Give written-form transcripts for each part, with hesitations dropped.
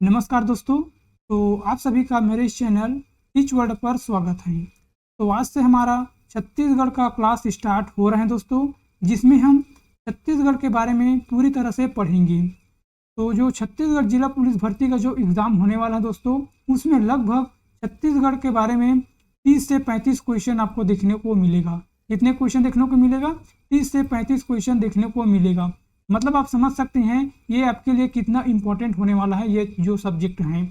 नमस्कार दोस्तों। तो आप सभी का मेरे इस चैनल टीच वर्ल्ड पर स्वागत है। तो आज से हमारा छत्तीसगढ़ का क्लास स्टार्ट हो रहा है दोस्तों, जिसमें हम छत्तीसगढ़ के बारे में पूरी तरह से पढ़ेंगे। तो जो छत्तीसगढ़ जिला पुलिस भर्ती का जो एग्ज़ाम होने वाला है दोस्तों, उसमें लगभग छत्तीसगढ़ के बारे में 30 से 35 क्वेश्चन आपको देखने को मिलेगा। कितने क्वेश्चन देखने को मिलेगा? 30 से 35 क्वेश्चन देखने को मिलेगा। मतलब आप समझ सकते हैं ये आपके लिए कितना इम्पोर्टेंट होने वाला है ये जो सब्जेक्ट हैं।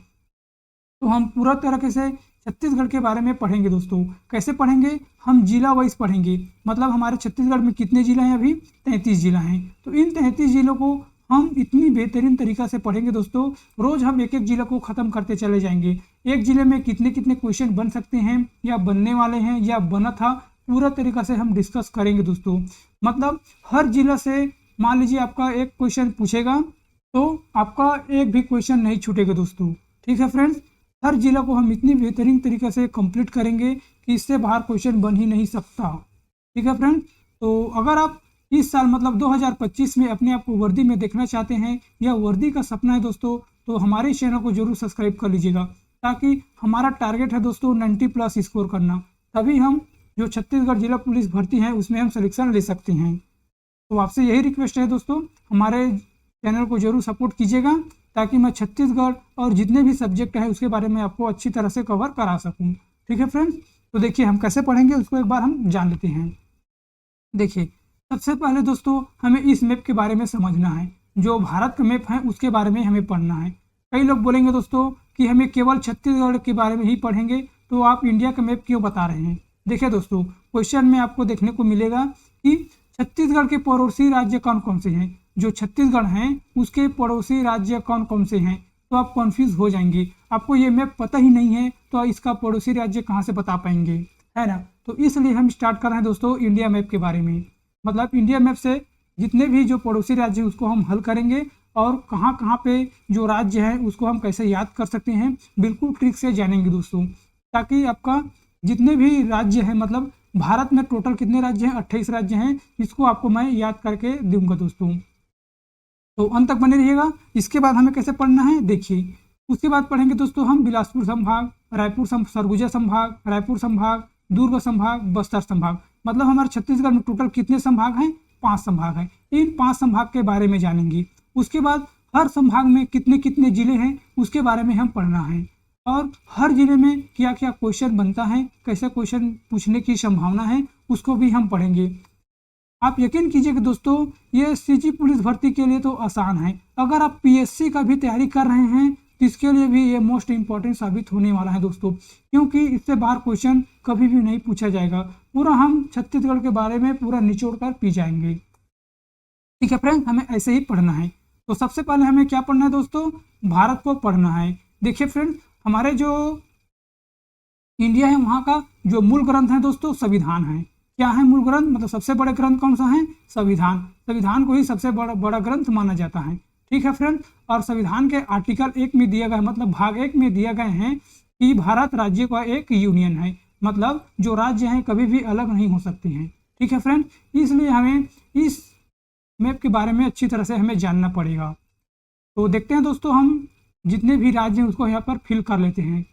तो हम पूरा तरीके से छत्तीसगढ़ के बारे में पढ़ेंगे दोस्तों। कैसे पढ़ेंगे? हम जिला वाइज पढ़ेंगे। मतलब हमारे छत्तीसगढ़ में कितने जिला हैं? अभी 33 जिला हैं। तो इन 33 जिलों को हम इतनी बेहतरीन तरीक़ा से पढ़ेंगे दोस्तों। रोज़ हम एक एक जिला को ख़त्म करते चले जाएंगे। एक ज़िले में कितने कितने क्वेश्चन बन सकते हैं या बनने वाले हैं या बना था, पूरा तरीक़ा से हम डिस्कस करेंगे दोस्तों। मतलब हर जिला से मान लीजिए आपका एक क्वेश्चन पूछेगा तो आपका एक भी क्वेश्चन नहीं छूटेगा दोस्तों। ठीक है फ्रेंड्स, हर जिला को हम इतनी बेहतरीन तरीके से कंप्लीट करेंगे कि इससे बाहर क्वेश्चन बन ही नहीं सकता। ठीक है फ्रेंड्स, तो अगर आप इस साल मतलब 2025 में अपने आप को वर्दी में देखना चाहते हैं या वर्दी का सपना है दोस्तों, तो हमारे इस चैनल को जरूर सब्सक्राइब कर लीजिएगा, ताकि हमारा टारगेट है दोस्तों 90+ स्कोर करना। तभी हम जो छत्तीसगढ़ जिला पुलिस भर्ती है उसमें हम सिलेक्शन ले सकते हैं। तो आपसे यही रिक्वेस्ट है दोस्तों, हमारे चैनल को जरूर सपोर्ट कीजिएगा, ताकि मैं छत्तीसगढ़ और जितने भी सब्जेक्ट हैं उसके बारे में आपको अच्छी तरह से कवर करा सकूं। ठीक है फ्रेंड्स, तो देखिए हम कैसे पढ़ेंगे उसको एक बार हम जान लेते हैं। देखिए, सबसे पहले दोस्तों हमें इस मैप के बारे में समझना है। जो भारत का मैप है उसके बारे में हमें पढ़ना है। कई लोग बोलेंगे दोस्तों कि हमें केवल छत्तीसगढ़ के बारे में ही पढ़ेंगे, तो आप इंडिया का मैप क्यों बता रहे हैं? देखिए दोस्तों, क्वेश्चन में आपको देखने को मिलेगा कि छत्तीसगढ़ के पड़ोसी राज्य कौन कौन से हैं। जो छत्तीसगढ़ हैं उसके पड़ोसी राज्य कौन कौन से हैं, तो आप कंफ्यूज हो जाएंगे। आपको ये मैप पता ही नहीं है तो इसका पड़ोसी राज्य कहाँ से बता पाएंगे, है ना? तो इसलिए हम स्टार्ट कर रहे हैं दोस्तों इंडिया मैप के बारे में। मतलब इंडिया मैप से जितने भी जो पड़ोसी राज्य उसको हम हल करेंगे, और कहाँ कहाँ पे जो राज्य है उसको हम कैसे याद कर सकते हैं बिल्कुल ट्रिक से जानेंगे दोस्तों, ताकि आपका जितने भी राज्य हैं, मतलब भारत में टोटल कितने राज्य हैं? 28 राज्य हैं। इसको आपको मैं याद करके दूंगा दोस्तों, तो अंत तक बने रहिएगा। इसके बाद हमें कैसे पढ़ना है देखिए। उसके बाद पढ़ेंगे दोस्तों हम बिलासपुर संभाग, रायपुर सरगुजा संभाग, रायपुर संभाग, दुर्ग संभाग, बस्तर संभाग। मतलब हमारे छत्तीसगढ़ में टोटल कितने संभाग हैं? 5 संभाग हैं। इन 5 संभाग के बारे में जानेंगे। उसके बाद हर संभाग में कितने कितने जिले हैं उसके बारे में हम पढ़ना है, और हर जिले में क्या क्या क्वेश्चन बनता है, कैसे क्वेश्चन पूछने की संभावना है, उसको भी हम पढ़ेंगे। आप यकीन कीजिए कि दोस्तों ये सीजी पुलिस भर्ती के लिए तो आसान है। अगर आप पीएससी का भी तैयारी कर रहे हैं तो इसके लिए भी ये मोस्ट इंपॉर्टेंट साबित होने वाला है दोस्तों, क्योंकि इससे बाहर क्वेश्चन कभी भी नहीं पूछा जाएगा। पूरा हम छत्तीसगढ़ के बारे में पूरा निचोड़ कर पी जाएंगे। ठीक है फ्रेंड, हमें ऐसे ही पढ़ना है। तो सबसे पहले हमें क्या पढ़ना है दोस्तों? भारत को पढ़ना है। देखिए फ्रेंड, हमारे जो इंडिया है वहाँ का जो मूल ग्रंथ है दोस्तों संविधान है। क्या है मूल ग्रंथ? मतलब सबसे बड़े ग्रंथ कौन सा है? संविधान। संविधान को ही सबसे बड़ा ग्रंथ माना जाता है। ठीक है फ्रेंड, और संविधान के आर्टिकल 1 में दिया गया है, मतलब भाग 1 में दिया गए हैं कि भारत राज्य का एक यूनियन है। मतलब जो राज्य हैं कभी भी अलग नहीं हो सकते हैं। ठीक है फ्रेंड, इसलिए हमें इस मैप के बारे में अच्छी तरह से हमें जानना पड़ेगा। तो देखते हैं दोस्तों, हम जितने भी राज्य हैं उसको यहाँ पर फिल कर लेते हैं।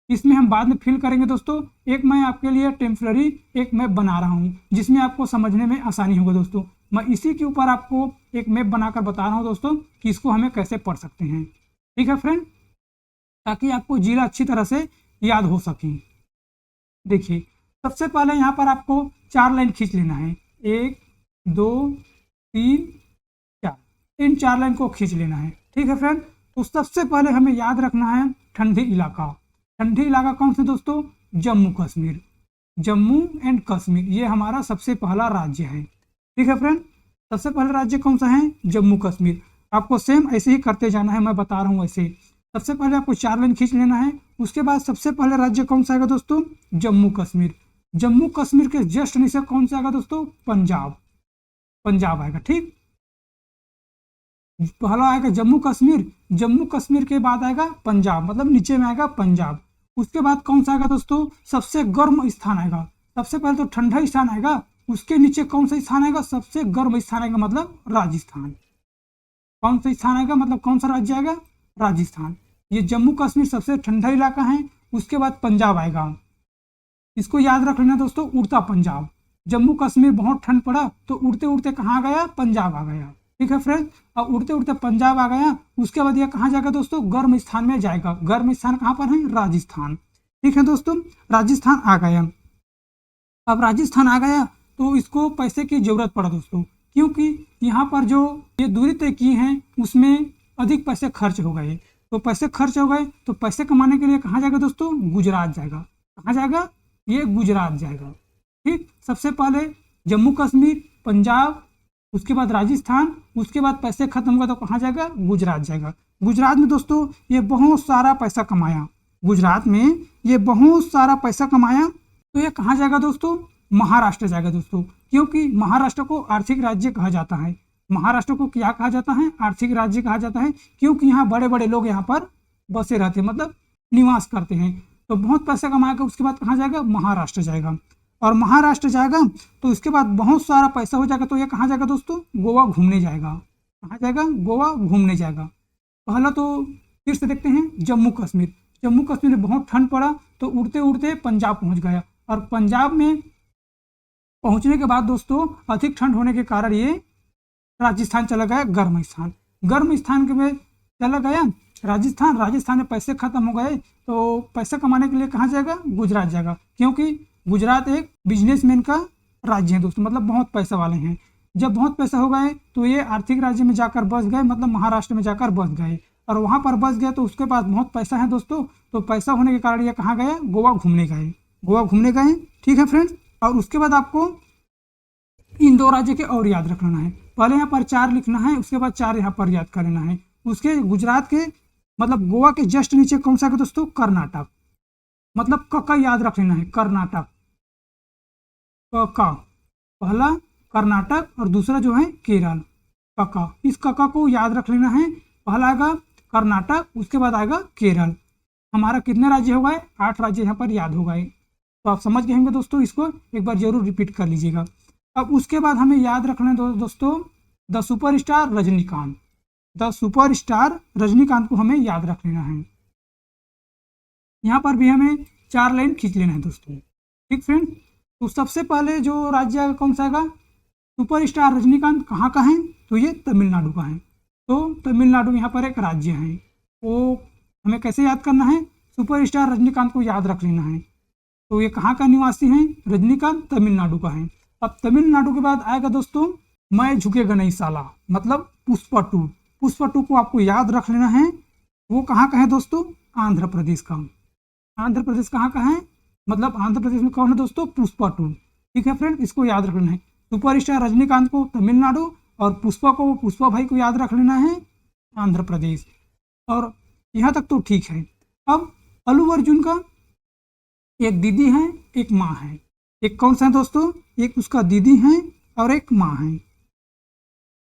इसमें हम बाद में फिल करेंगे दोस्तों। एक मैं आपके लिए टेम्पररी एक मैप बना रहा हूँ जिसमें आपको समझने में आसानी होगा दोस्तों। मैं इसी के ऊपर आपको एक मैप बनाकर बता रहा हूँ दोस्तों कि इसको हमें कैसे पढ़ सकते हैं। ठीक है फ्रेंड, ताकि आपको जिला अच्छी तरह से याद हो सके। देखिए, सबसे पहले यहाँ पर आपको 4 लाइन खींच लेना है। 1 2 3 4, इन 4 लाइन को खींच लेना है। ठीक है फ्रेंड, तो सबसे पहले हमें याद रखना है ठंडी इलाका। ठंडी इलाका कौन सा दोस्तों? जम्मू कश्मीर। जम्मू एंड कश्मीर ये हमारा सबसे पहला राज्य है। ठीक है फ्रेंड, सबसे पहला राज्य कौन सा है? जम्मू कश्मीर। आपको सेम ऐसे ही करते जाना है, मैं बता रहा हूँ ऐसे। सबसे पहले आपको 4 लाइन खींच लेना है। उसके बाद सबसे पहले राज्य कौन सा आएगा दोस्तों? जम्मू कश्मीर। जम्मू कश्मीर के जस्ट नीचे कौन सा आएगा दोस्तों? पंजाब। पंजाब आएगा। ठीक, पहला आएगा जम्मू कश्मीर, जम्मू कश्मीर के बाद आएगा पंजाब, मतलब नीचे में आएगा पंजाब। उसके बाद कौन सा आएगा दोस्तों? सबसे गर्म स्थान आएगा। सबसे पहले तो ठंडा स्थान आएगा, उसके नीचे कौन सा स्थान आएगा? सबसे गर्म स्थान आएगा, मतलब राजस्थान। कौन सा स्थान आएगा? मतलब कौन सा राज्य आएगा? राजस्थान। ये जम्मू कश्मीर सबसे ठंडा इलाका है। उसके बाद पंजाब आएगा, इसको याद रख लेना दोस्तों, उड़ता पंजाब। जम्मू कश्मीर बहुत ठंड पड़ा तो उड़ते उड़ते कहाँ आ गया, पंजाब आ गया। ठीक है फ्रेंड, अब उड़ते उड़ते पंजाब आ गया, उसके बाद ये कहाँ जाएगा दोस्तों, गर्म स्थान में जाएगा। गर्म स्थान कहाँ पर है, राजस्थान। ठीक है दोस्तों, राजस्थान आ गया। अब राजस्थान आ गया तो इसको पैसे की जरूरत पड़ा दोस्तों, क्योंकि यहाँ पर जो ये दूरी तय की है उसमें अधिक पैसे खर्च हो गए। तो पैसे खर्च हो गए तो पैसे कमाने के लिए कहाँ जाएगा दोस्तों, गुजरात जाएगा। कहाँ जाएगा, ये गुजरात जाएगा। ठीक, सबसे पहले जम्मू कश्मीर, पंजाब, उसके बाद राजस्थान, उसके बाद पैसे खत्म हुआ तो कहाँ जाएगा, गुजरात जाएगा। गुजरात में दोस्तों ये बहुत सारा पैसा कमाया, गुजरात में ये बहुत सारा पैसा कमाया। तो ये कहाँ जाएगा दोस्तों, महाराष्ट्र जाएगा दोस्तों, क्योंकि महाराष्ट्र को आर्थिक राज्य कहा जाता है। महाराष्ट्र को क्या कहा जाता है, आर्थिक राज्य कहा जाता है, क्योंकि यहाँ बड़े बड़े लोग यहाँ पर बसे रहते हैं, मतलब निवास करते हैं। तो बहुत पैसा कमाएगा, उसके बाद कहाँ जाएगा, महाराष्ट्र जाएगा। और महाराष्ट्र जाएगा तो उसके बाद बहुत सारा पैसा हो जाएगा तो ये कहाँ जाएगा दोस्तों, गोवा घूमने जाएगा। कहाँ जाएगा, गोवा घूमने जाएगा। पहला तो फिर से देखते हैं जम्मू कश्मीर। जम्मू कश्मीर में बहुत ठंड पड़ा तो उड़ते उड़ते पंजाब पहुँच गया, और पंजाब में पहुँचने के बाद दोस्तों अधिक ठंड होने के कारण ये राजस्थान चला गया, गर्म स्थान। गर्म स्थान के में चला गया राजस्थान। राजस्थान में पैसे खत्म हो गए तो पैसा कमाने के लिए कहाँ जाएगा, गुजरात जाएगा, क्योंकि गुजरात एक बिजनेसमैन का राज्य है दोस्तों, मतलब बहुत पैसा वाले हैं। जब बहुत पैसा हो गए तो ये आर्थिक राज्य में जाकर बस गए, मतलब महाराष्ट्र में जाकर बस गए, और वहाँ पर बस गए तो उसके पास बहुत पैसा है दोस्तों। तो पैसा होने के कारण ये कहाँ गया, गोवा घूमने गए, गोवा घूमने गए। ठीक है फ्रेंड्स, और उसके बाद आपको इन दो राज्य के और याद रखना है। पहले यहाँ पर 4 लिखना है, उसके बाद 4 यहाँ पर याद कर लेना है। उसके गुजरात के मतलब गोवा के जस्ट नीचे कौन सा है दोस्तों, कर्नाटक, मतलब का याद रख लेना है, कर्नाटक का। पहला कर्नाटक और दूसरा जो है केरल, का। इस का को याद रख लेना है। पहला आएगा कर्नाटक, उसके बाद आएगा केरल। हमारा कितने राज्य हो गए, 8 राज्य यहाँ पर याद हो गए। तो आप समझ गए होंगे दोस्तों, इसको एक बार जरूर रिपीट कर लीजिएगा। अब उसके बाद हमें याद रखना है दोस्तों the superstar Rajinikanth. The superstar Rajinikanth को हमें याद रख लेना है। यहाँ पर भी हमें 4 लाइन खींच लेना है दोस्तों। ठीक फ्रेंड, तो सबसे पहले जो राज्य कौन सा आएगा, सुपरस्टार रजनीकांत कहाँ का है, तो ये तमिलनाडु का है। तो तमिलनाडु यहाँ पर एक राज्य है, वो हमें कैसे याद करना है, सुपरस्टार रजनीकांत को याद रख लेना है। तो ये कहाँ का निवासी है, रजनीकांत तमिलनाडु का है। अब तमिलनाडु के बाद आएगा दोस्तों मैं झुकेगा नहीं साला, मतलब पुष्पा 2। पुष्पा 2 को आपको याद रख लेना है। वो कहाँ का है दोस्तों, आंध्र प्रदेश का। आंध्र प्रदेश कहाँ का है, मतलब आंध्र प्रदेश में कौन है दोस्तों, पुष्पा 2। ठीक है फ्रेंड, इसको याद रख लेना है। सुपरस्टार रजनीकांत को तमिलनाडु और पुष्पा को, पुष्पा भाई को याद रख लेना है आंध्र प्रदेश। और यहाँ तक तो ठीक है। अब अल्लू अर्जुन का एक दीदी है, एक माँ है। एक कौन सा है दोस्तों, एक उसका दीदी है और एक माँ है।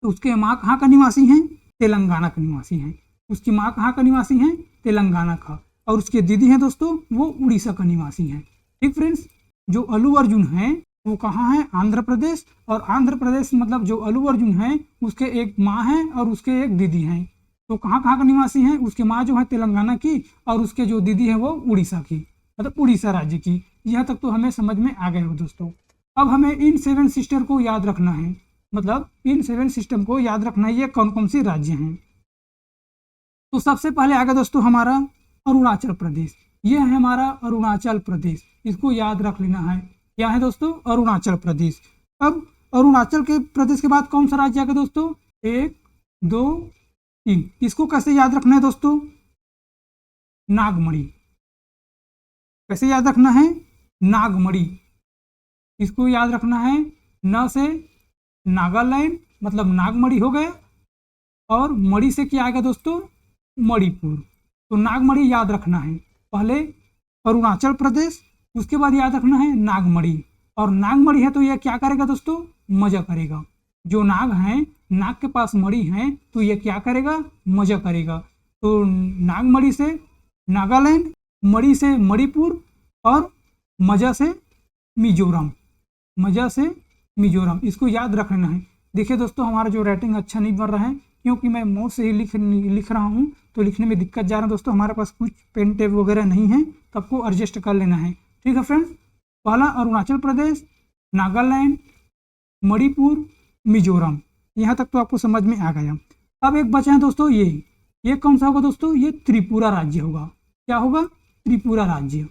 तो उसके माँ कहाँ का निवासी है, तेलंगाना का निवासी है। उसकी माँ कहाँ का निवासी है, तेलंगाना का। और उसके दीदी है दोस्तों, वो उड़ीसा का निवासी है। ठीक फ्रेंड्स, जो अल्लू अर्जुन है वो कहाँ है, आंध्र प्रदेश। और आंध्र प्रदेश मतलब जो अल्लू अर्जुन है उसके एक माँ है और उसके एक दीदी हैं। तो कहाँ कहाँ का निवासी हैं, उसके माँ जो है तेलंगाना की और उसके जो दीदी है वो उड़ीसा की, मतलब उड़ीसा राज्य की। यहाँ तक तो हमें समझ में आ गए हो दोस्तों। अब हमें इन 7 सिस्टर को याद रखना है, मतलब इन 7 सिस्टम को याद रखना है, ये कौन कौन सी राज्य हैं। तो सबसे पहले आएगा दोस्तों हमारा अरुणाचल प्रदेश। ये है हमारा अरुणाचल प्रदेश, इसको याद रख लेना है। क्या है दोस्तों, अरुणाचल प्रदेश। अब अरुणाचल के प्रदेश के बाद कौन सा राज्य आएगा दोस्तों, 1 2 3। इसको कैसे याद रखना है दोस्तों, नागमणि। कैसे याद रखना है, नागमणि। इसको याद रखना है, न से नागालैंड मतलब नागमणि हो गया, और मणि से क्या आएगा दोस्तों, मणिपुर। तो नागमणि याद रखना है। पहले अरुणाचल प्रदेश, उसके बाद याद रखना है नागमणि। और नागमणि है तो यह क्या करेगा दोस्तों, मजा करेगा। जो नाग हैं, नाग के पास मणि है तो यह क्या करेगा, मजा करेगा। तो नागमणि से नागालैंड, मणि से मणिपुर और मजा से मिजोरम। मजा से मिजोरम, इसको याद रख लेना है। देखिए दोस्तों, हमारा जो रेटिंग अच्छा नहीं बन रहा है क्योंकि मैं माउस से ही लिख रहा हूँ तो लिखने में दिक्कत जा रहा है दोस्तों। हमारे पास कुछ पेन टेप वगैरह नहीं है तो आपको एडजस्ट कर लेना है, ठीक है फ्रेंड्स। पहला अरुणाचल प्रदेश, नागालैंड, मणिपुर, मिजोरम, यहाँ तक तो आपको समझ में आ गया। अब एक बचा है दोस्तों ये कौन सा होगा दोस्तों? ये त्रिपुरा राज्य होगा। क्या होगा? त्रिपुरा राज्य,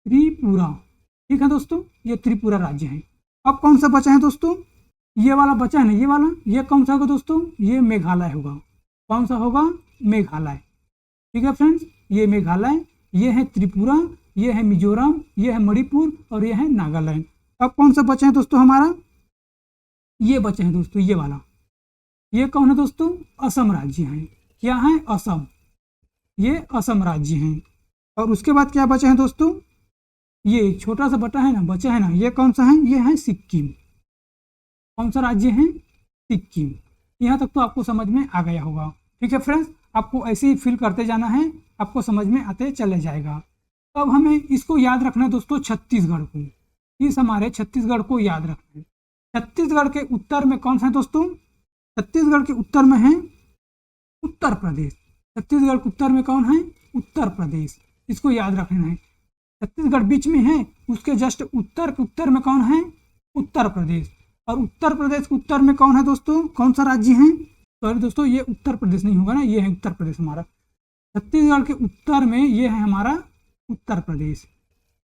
त्रिपुरा, ठीक है दोस्तों, ये त्रिपुरा राज्य है। अब कौन सा बचा है दोस्तों? ये वाला बचा है ना, ये वाला, ये कौन सा होगा दोस्तों? ये मेघालय होगा। कौन सा होगा? मेघालय, ठीक है फ्रेंड्स, ये मेघालय, ये है त्रिपुरा, ये है मिजोरम, ये है मणिपुर और ये है नागालैंड। अब कौन सा बचा है दोस्तों हमारा? ये बचे हैं दोस्तों, ये वाला, ये कौन है दोस्तों? असम राज्य है। क्या है? असम, ये असम राज्य है। और उसके बाद क्या बचा है दोस्तों? ये छोटा सा बचा है ना, ये कौन सा है? ये है सिक्किम। कौन सा राज्य है? सिक्किम। यहाँ तक तो आपको समझ में आ गया होगा, ठीक है फ्रेंड्स। आपको ऐसे ही फिल करते जाना है, आपको समझ में आते चले जाएगा। अब हमें इसको याद रखना है दोस्तों, छत्तीसगढ़ को, इस हमारे छत्तीसगढ़ को याद रखना है। छत्तीसगढ़ के उत्तर में कौन सा है दोस्तों? छत्तीसगढ़ के उत्तर में है उत्तर प्रदेश। छत्तीसगढ़ के उत्तर में कौन है? उत्तर प्रदेश, इसको याद रखना है। छत्तीसगढ़ बीच में है, उसके जस्ट उत्तर के उत्तर में कौन है? उत्तर प्रदेश। और उत्तर प्रदेश के उत्तर में कौन है दोस्तों? कौन सा राज्य है? सॉरी दोस्तों, ये उत्तर प्रदेश नहीं होगा ना, ये है उत्तर प्रदेश हमारा। छत्तीसगढ़ के उत्तर में ये है हमारा उत्तर प्रदेश,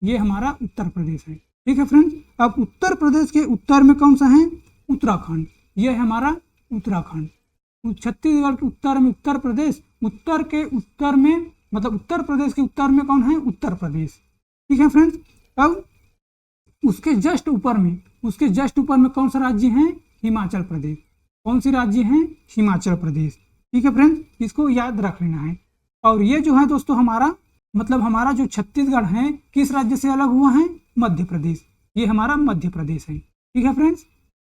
ये हमारा उत्तर प्रदेश है, ठीक है फ्रेंड्स। अब उत्तर प्रदेश के उत्तर में कौन सा है? उत्तराखंड, ये है हमारा उत्तराखंड। छत्तीसगढ़ के उत्तर में उत्तर प्रदेश, उत्तर के उत्तर में मतलब उत्तर प्रदेश के उत्तर में कौन है? उत्तर प्रदेश, ठीक है फ्रेंड्स। अब उसके जस्ट ऊपर में कौन सा राज्य है? हिमाचल प्रदेश। कौन सी राज्य है? हिमाचल प्रदेश, ठीक है फ्रेंड्स, इसको याद रख लेना है। और ये जो है दोस्तों हमारा जो छत्तीसगढ़ है किस राज्य से अलग हुआ है? मध्य प्रदेश, ये हमारा मध्य प्रदेश है, ठीक है फ्रेंड्स।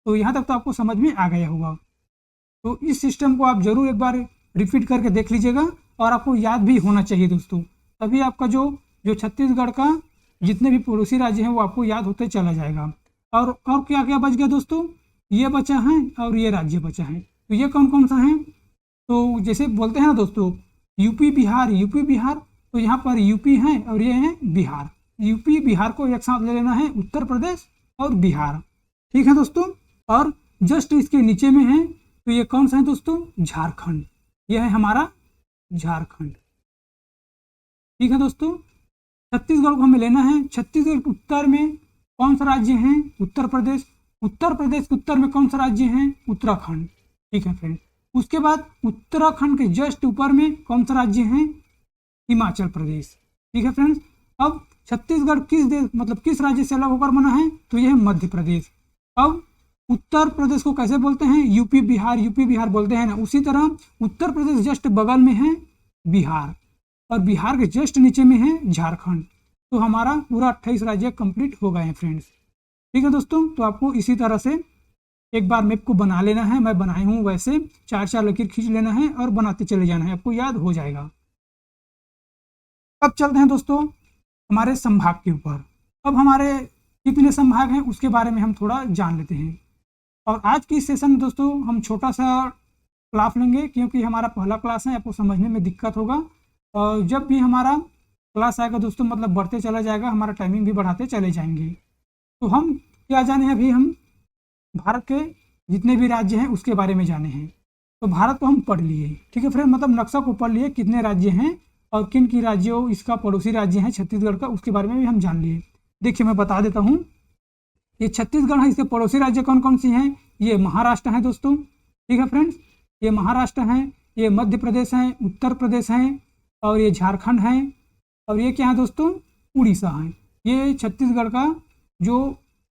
तो यहाँ तक तो आपको समझ में आ गया होगा। तो इस सिस्टम को आप जरूर एक बार रिपीट करके देख लीजिएगा और आपको याद भी होना चाहिए दोस्तों, तभी आपका जो छत्तीसगढ़ का जितने भी पड़ोसी राज्य हैं वो आपको याद होते चला जाएगा। और क्या क्या बच गया दोस्तों? ये बचा है और ये राज्य बचा है। तो ये कौन कौन सा है? तो जैसे बोलते हैं ना दोस्तों, यूपी बिहार, तो यहाँ पर यूपी है और ये है बिहार। यूपी बिहार को एक साथ ले लेना है, उत्तर प्रदेश और बिहार, ठीक है दोस्तों। और जस्ट इसके नीचे में है तो ये कौन सा है दोस्तों? झारखंड, ये है हमारा झारखंड, ठीक है दोस्तों। छत्तीसगढ़ को हमें लेना है। छत्तीसगढ़ के उत्तर में कौन सा राज्य है? उत्तर प्रदेश। उत्तर प्रदेश के उत्तर में कौन सा राज्य है? उत्तराखंड, ठीक है फ्रेंड। उसके बाद उत्तराखंड के जस्ट ऊपर में कौन सा राज्य है? हिमाचल प्रदेश, ठीक है फ्रेंड्स। अब छत्तीसगढ़ किस राज्य से अलग होकर बना है? तो यह है मध्य प्रदेश। अब उत्तर प्रदेश को कैसे बोलते हैं? यूपी बिहार बोलते हैं ना, उसी तरह उत्तर प्रदेश जस्ट बगल में है बिहार और बिहार के जस्ट नीचे में है झारखंड। तो हमारा पूरा 28 राज्य कंप्लीट हो गए हैं फ्रेंड्स, ठीक है दोस्तों। तो आपको इसी तरह से एक बार मैप को बना लेना है, मैं बनाई हूँ वैसे 4 लकीर खींच लेना है और बनाते चले जाना है, आपको याद हो जाएगा। अब चलते हैं दोस्तों हमारे संभाग के ऊपर। अब हमारे कितने संभाग हैं उसके बारे में हम थोड़ा जान लेते हैं। और आज की सेशन में दोस्तों हम छोटा सा क्लास लेंगे क्योंकि हमारा पहला क्लास है, आपको समझने में दिक्कत होगा। और जब भी हमारा क्लास आएगा दोस्तों बढ़ते चला जाएगा, हमारा टाइमिंग भी बढ़ाते चले जाएंगे। तो हम क्या जाने हैं? अभी हम भारत के जितने भी राज्य हैं उसके बारे में जाने हैं। तो भारत को हम पढ़ लिए, ठीक है फ्रेंड, नक्शा को पढ़ लिए, कितने राज्य हैं और किन की राज्यों इसका पड़ोसी राज्य है छत्तीसगढ़ का, उसके बारे में भी हम जान लिए। देखिए मैं बता देता हूँ, ये छत्तीसगढ़ है, इसके पड़ोसी राज्य कौन कौन सी हैं? ये महाराष्ट्र है दोस्तों, ठीक है फ्रेंड्स, ये महाराष्ट्र हैं, ये मध्य प्रदेश हैं, उत्तर प्रदेश हैं और ये झारखंड है और ये क्या है दोस्तों? उड़ीसा है। ये छत्तीसगढ़ का जो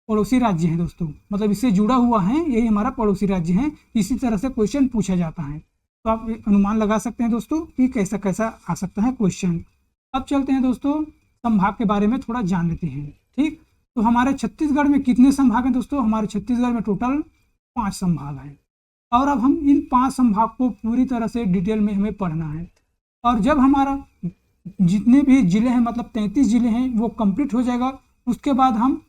पड़ोसी राज्य है दोस्तों, इससे जुड़ा हुआ है, यही हमारा पड़ोसी राज्य है। इसी तरह से क्वेश्चन पूछा जाता है, तो आप अनुमान लगा सकते हैं दोस्तों कि कैसा कैसा आ सकता है क्वेश्चन। अब चलते हैं दोस्तों संभाग के बारे में थोड़ा जान लेते हैं, ठीक। तो हमारे छत्तीसगढ़ में कितने संभाग हैं दोस्तों? हमारे छत्तीसगढ़ में टोटल 5 संभाग हैं और अब हम इन 5 संभाग को पूरी तरह से डिटेल में हमें पढ़ना है। और जब हमारा जितने भी जिले हैं 33 जिले हैं वो कंप्लीट हो जाएगा, उसके बाद हम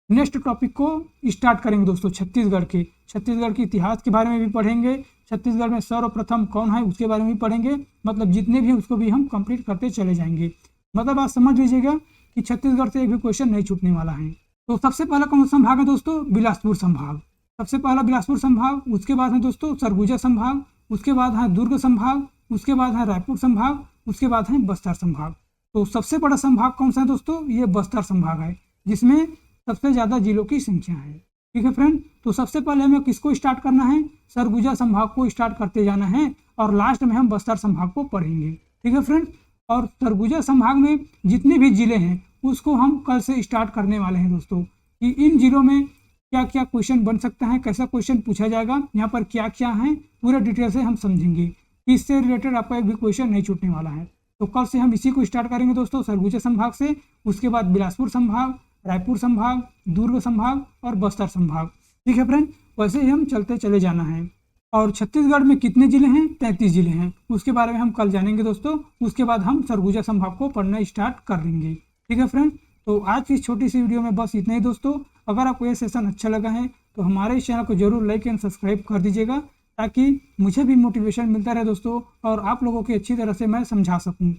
नेक्स्ट टॉपिक को स्टार्ट करेंगे दोस्तों। छत्तीसगढ़ के इतिहास के बारे में भी पढ़ेंगे, छत्तीसगढ़ में सर्वप्रथम कौन है उसके बारे में भी पढ़ेंगे, मतलब जितने भी उसको भी हम कंप्लीट करते चले जाएंगे। मतलब आप समझ लीजिएगा कि छत्तीसगढ़ से एक भी क्वेश्चन नहीं छूटने वाला है। तो सबसे पहला कौन सा संभाग है दोस्तों? बिलासपुर संभाग। सबसे पहला बिलासपुर संभाग, उसके बाद है दोस्तों सरगुजा संभाग, उसके बाद है दुर्ग संभाग, उसके बाद है रायपुर संभाग, उसके बाद है बस्तर संभाग। तो सबसे बड़ा संभाग कौन सा है दोस्तों? ये बस्तर संभाग है, जिसमें सबसे ज़्यादा जिलों की संख्या है। ठीक है फ्रेंड, तो सबसे पहले हमें किसको स्टार्ट करना है? सरगुजा संभाग को स्टार्ट करते जाना है और लास्ट में हम बस्तर संभाग को पढ़ेंगे। ठीक है फ्रेंड, और सरगुजा संभाग में जितने भी जिले हैं उसको हम कल से स्टार्ट करने वाले हैं दोस्तों, कि इन जिलों में क्या क्या क्वेश्चन बन सकता है, कैसा क्वेश्चन पूछा जाएगा, यहाँ पर क्या क्या है, पूरे डिटेल से हम समझेंगे। इससे रिलेटेड आपका एक भी क्वेश्चन नहीं छूटने वाला है। तो कल से हम इसी को स्टार्ट करेंगे दोस्तों, सरगुजा संभाग से। उसके बाद बिलासपुर संभाग, रायपुर संभाग, दुर्ग संभाग और बस्तर संभाग। ठीक है फ्रेंड, वैसे ही हम चलते चले जाना है। और छत्तीसगढ़ में कितने जिले हैं? 33 जिले हैं, उसके बारे में हम कल जानेंगे दोस्तों। उसके बाद हम सरगुजा संभाग को पढ़ना स्टार्ट कर देंगे। ठीक है फ्रेंड, तो आज की छोटी सी वीडियो में बस इतना ही दोस्तों। अगर आपको ये सेशन अच्छा लगा है तो हमारे इस चैनल को जरूर लाइक एंड सब्सक्राइब कर दीजिएगा, ताकि मुझे भी मोटिवेशन मिलता रहे दोस्तों और आप लोगों की अच्छी तरह से मैं समझा सकूँ।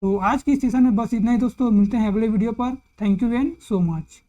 तो आज की इस सेशन में बस इतना ही दोस्तों, मिलते हैं अगले वीडियो पर। Thank you and so much.